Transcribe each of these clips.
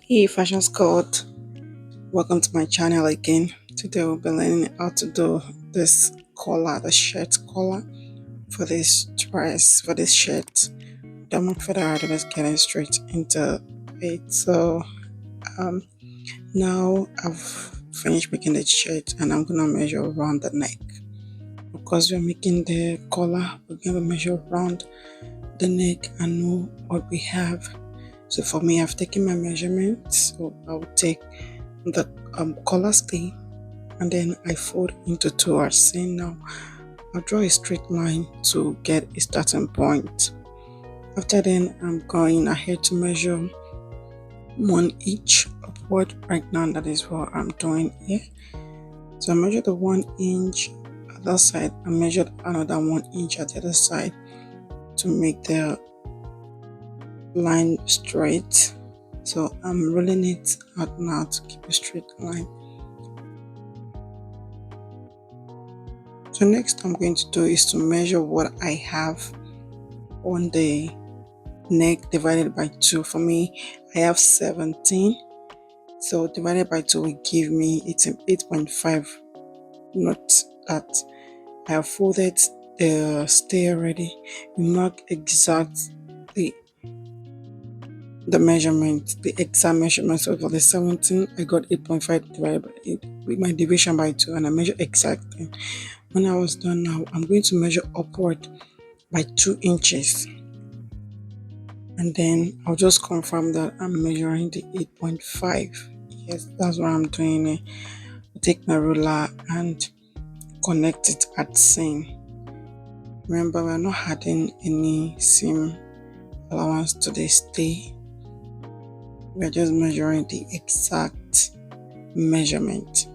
Hey Fashion Squad, welcome to my channel again. Today we'll be learning how to do this collar, the shirt collar for this dress, for this shirt. Don't much further ado, let's get straight into it. Um, Now I've finished making the shirt and I'm gonna measure around the neck. Because we're making the collar, we're gonna measure around the neck and know what we have. So for me, I've taken my measurements. So I'll take the collar stay and then I fold into two as seen now. I'll draw a straight line to get a starting point. After then, I'm going ahead to measure 1 inch upward. Right now, that is what I'm doing here. So I measured the 1 inch at that side. I measured another 1 inch at the other side to make the line straight. So I'm rolling it out now to keep a straight line. So next I'm going to do is to measure what I have on the neck divided by 2. For me, I have 17. So divided by 2 will give me 8.5. Note that I have folded the stay already. We mark exactly the measurement, the exact measurement. So for the 17, I got 8.5 divided by 8 with my division by 2, and I measure exactly. When I was done now, I'm going to measure upward by 2 inches. And then I'll just confirm that I'm measuring the 8.5. Yes, that's what I'm doing. I take my ruler and connect it at seam. Remember, we're not adding any seam allowance to the stay. We're just measuring the exact measurement.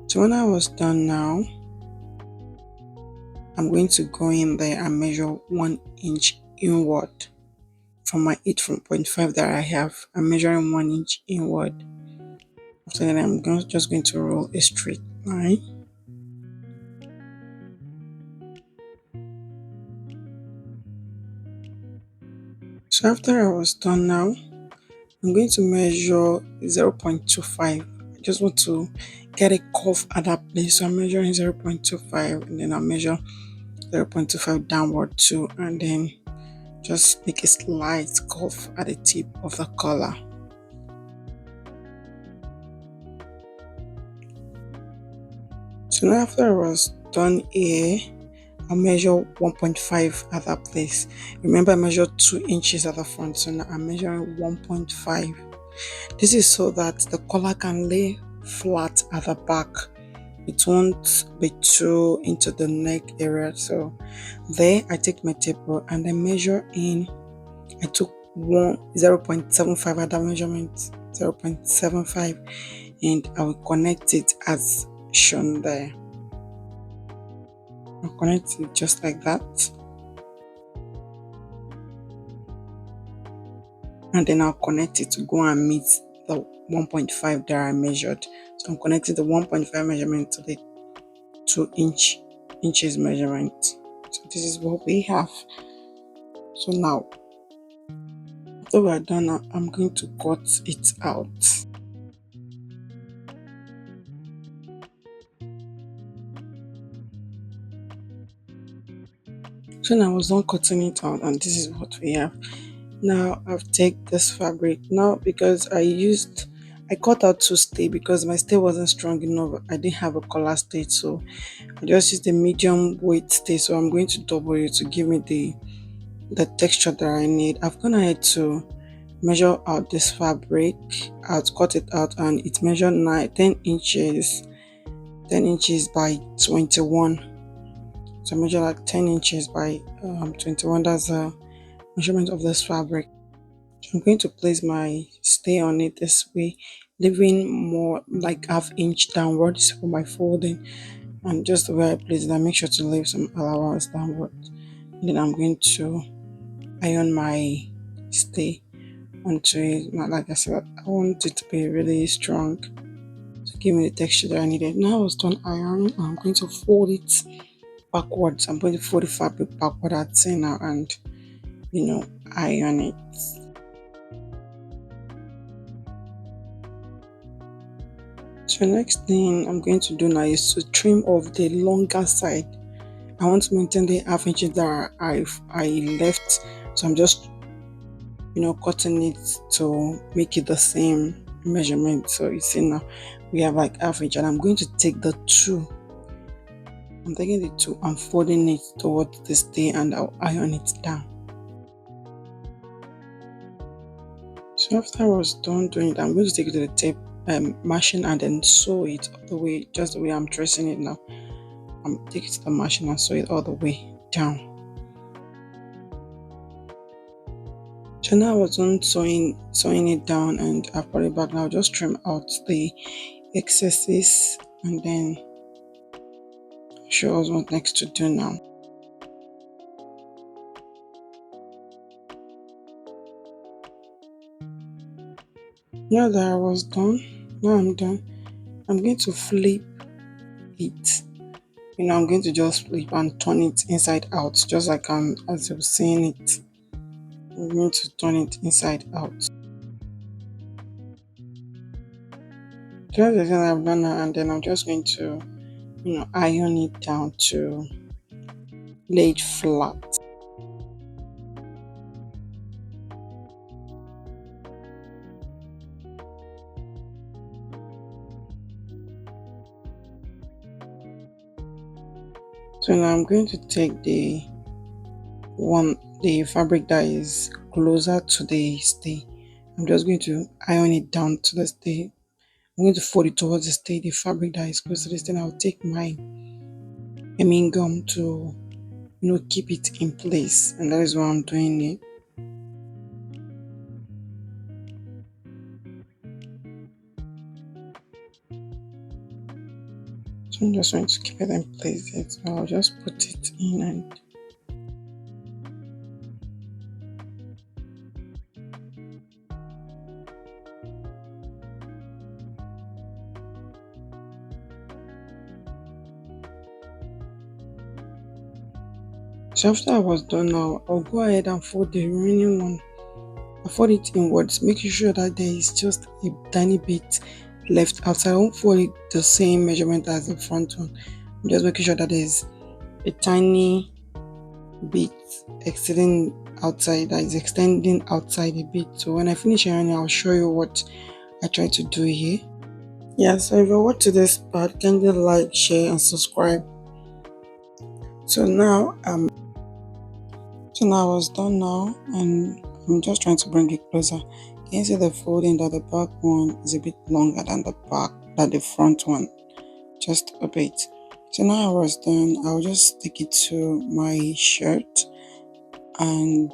So when I was done now, I'm going to go in there and measure 1 inch inward. From my 8.5 that I have, I'm measuring 1 inch inward. After that, I'm just going to roll a straight line. So after I was done now, I'm going to measure 0.25. I just want to get a curve at that place. So I'm measuring 0.25 and then I'll measure 0.25 downward too, and then just make a slight curve at the tip of the collar. So now after I was done here, I'll measure 1.5 at that place. Remember, I measured 2 inches at the front, so now I'm measuring 1.5. This is so that the collar can lay flat at the back. It won't be too into the neck area. So there, I take my tape and I measure in. I took 0.75 at that measurement, 0.75, and I will connect it as shown there. I'll connect it just like that. And then I'll connect it to go and meet the 1.5 that I measured. So I'm connecting the 1.5 measurement to the 2 inches measurement. So this is what we have. So now, after we're done, I'm going to cut it out. So now I was done cutting it out, and this is what we have. Now I've taken this fabric now because I cut out 2 stay because my stay wasn't strong enough. I didn't have a collar stay, so I just used the medium weight stay. So I'm going to double it to give me the texture that I need. I've gone ahead to measure out this fabric. I'll cut it out and it measured 10 inches by 21. So I measure like 10 inches by 21. That's the measurement of this fabric. So I'm going to place my stay on it this way, leaving more like ½ inch downwards for my folding, and just the way I place it, I make sure to leave some allowance downward. And then I'm going to iron my stay onto it. Not like I said, I want it to be really strong to give me the texture that I needed. Now I was done ironing, I'm going to fold it backwards. I'm going to fold the fabric backward at now and iron it. So next thing I'm going to do now is to trim off the longer side. I want to maintain the half inches that I left, so I'm just cutting it to make it the same measurement. So you see now we have like half inch, and I'm going to take the two. I'm taking the two and folding it towards the stay, and I'll iron it down. So after I was done doing it, I'm going to take it to the tape machine and then sew it all the way, just the way I'm tracing it now. I'm take it to the machine and sew it all the way down. So now I was done sewing it down, and I've put it back now. Just trim out the excesses and then show us what next to do now. Now that I was done, now I'm done. I'm going to flip it. I'm going to just flip and turn it inside out, just like as you're seeing it. I'm going to turn it inside out. Just the thing I've done now, and then I'm just going to, iron it down to lay it flat. So now I'm going to take the fabric that is closer to the stay. I'm just going to iron it down to the stay. I'm going to fold it towards the stay, the fabric that is close to the stay. I'll take my hemming gum to keep it in place, and that is why I'm doing it. So I'm just going to keep it in place yet. So I'll just put it in and so after I was done now, I'll go ahead and fold the remaining one. I fold it inwards, making sure that there is just a tiny bit left outside. I won't fold it the same measurement as the front one. I'm just making sure that there's a tiny bit extending outside, that is extending outside a bit. So when I finish ironing, I'll show you what I try to do here. Yeah, so if you're watching this part, can you like, share, and subscribe? So now I was done now, and I'm just trying to bring it closer. Can you see the folding that the back one is a bit longer than the front one, just a bit. So now I was done. I'll just stick it to my shirt, and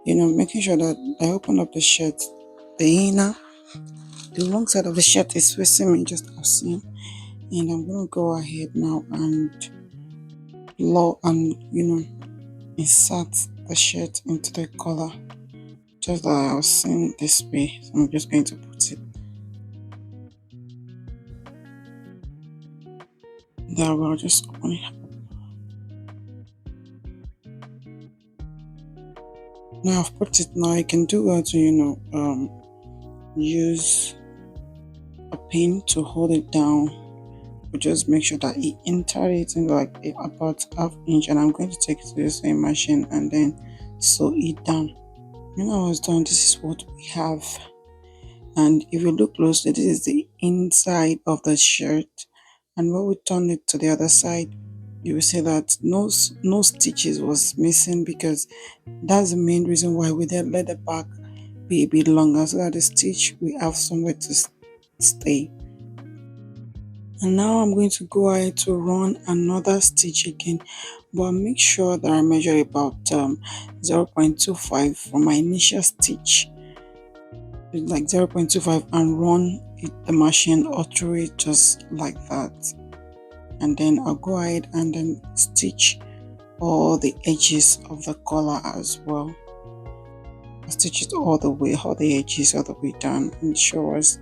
making sure that I open up the shirt, the long side of the shirt is facing me, just as seen. And I'm gonna go ahead now and insert the shirt into the collar, just that I was seeing this way. So I'm just going to put it that way. I'll just open it. Now I've put it. Now I can do well to use a pin to hold it down, but just make sure that it enter it in like about half inch, and I'm going to take it to the same machine and then sew it down. When I was done, this is what we have. And if you look closely, this is the inside of the shirt, and when we turn it to the other side, you will see that no stitches was missing, because that's the main reason why we then let the back be a bit longer, so that the stitch we have somewhere to stay. And now I'm going to go ahead to run another stitch again, but make sure that I measure about 0.25 from my initial stitch, like 0.25, and run the machine all through it just like that. And then I'll go ahead and then stitch all the edges of the collar as well. I stitch it all the way, all the edges all the way down, and show us.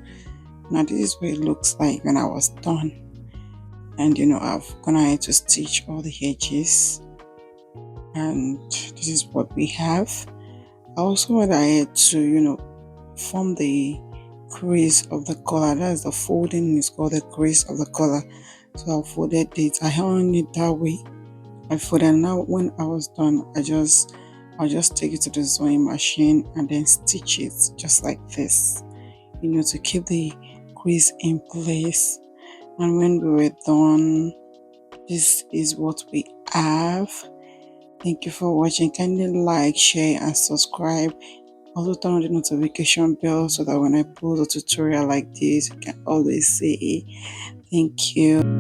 Now this is what it looks like when I was done. And I've gone ahead to stitch all the edges, and this is what we have. I also went ahead to form the crease of the collar. That's the folding is called the crease of the collar. So I folded it. I hung it that way. I folded. Now when I was done, I'll just take it to the sewing machine and then stitch it just like this, to keep the crease in place. And when we were done, this is what we have. Thank you for watching. Kindly like, share and subscribe. Also turn on the notification bell so that when I post a tutorial like this, you can always see it. Thank you.